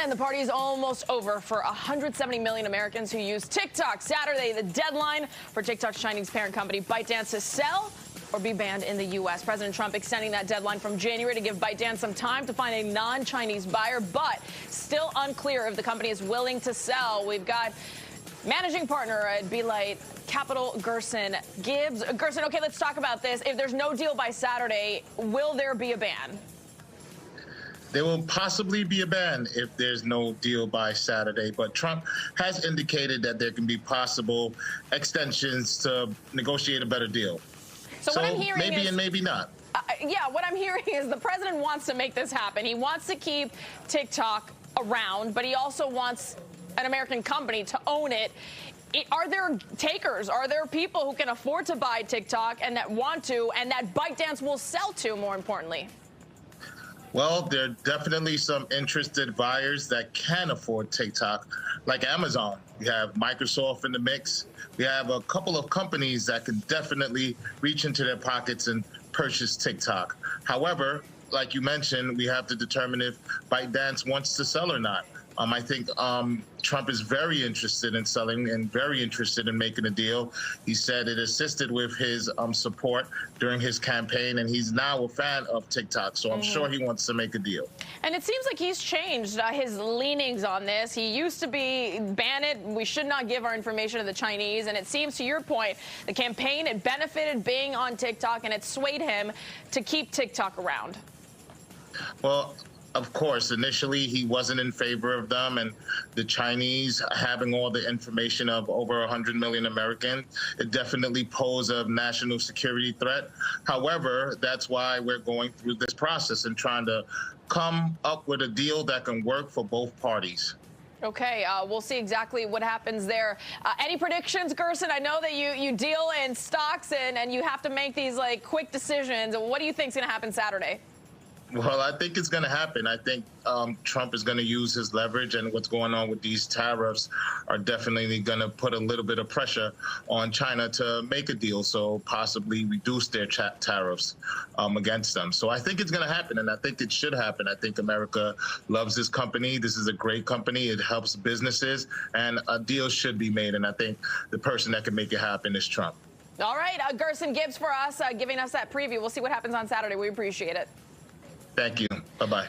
And the party is almost over for 170 million Americans who use TikTok. Saturday, the deadline for TikTok's Chinese parent company ByteDance to sell or be banned in the U.S. President Trump extending that deadline from January to give ByteDance some time to find a non-Chinese buyer, but still unclear if the company is willing to sell. We've got managing partner at Light Capital, Gerson Gibbs. Gerson, okay, let's talk about this. If there's no deal by Saturday, will there be a ban? There will possibly be a ban if there's no deal by Saturday, but Trump has indicated that there can be possible extensions to negotiate a better deal. So what I'm hearing maybe is, and maybe not. Yeah, what I'm hearing is the president wants to make this happen. He wants to keep TikTok around, but he also wants an American company to own it. Are there takers? Are there people who can afford to buy TikTok and that want to, and that ByteDance will sell to, more importantly? Well, there are definitely some interested buyers that can afford TikTok, like Amazon. We have Microsoft in the mix. We have a couple of companies that can definitely reach into their pockets and purchase TikTok. However, like you mentioned, we have to determine if ByteDance wants to sell or not. I think Trump is very interested in selling and very interested in making a deal. He said it assisted with his support during his campaign, and he's now a fan of TikTok, so I'm sure he wants to make a deal. And it seems like he's changed his leanings on this. He used to be ban it, we should not give our information to the Chinese, and it seems, to your point, the campaign, it benefited being on TikTok, and it swayed him to keep TikTok around. Well, of course, initially he wasn't in favor of them, and the Chinese having all the information of over 100 million Americans, it definitely posed a national security threat. However, that's why we're going through this process and trying to come up with a deal that can work for both parties. Okay, we'll see exactly what happens there. Any predictions, Gerson? I know that you deal in stocks and you have to make these like quick decisions. What do you think is going to happen Saturday? Well, I think it's going to happen. I think Trump is going to use his leverage, and what's going on with these tariffs are definitely going to put a little bit of pressure on China to make a deal, so possibly reduce their tariffs against them. So I think it's going to happen, and I think it should happen. I think America loves this company. This is a great company. It helps businesses, and a deal should be made, and I think the person that can make it happen is Trump. All right, Gerson Gibbs for us, giving us that preview. We'll see what happens on Saturday. We appreciate it. Thank you. Bye-bye.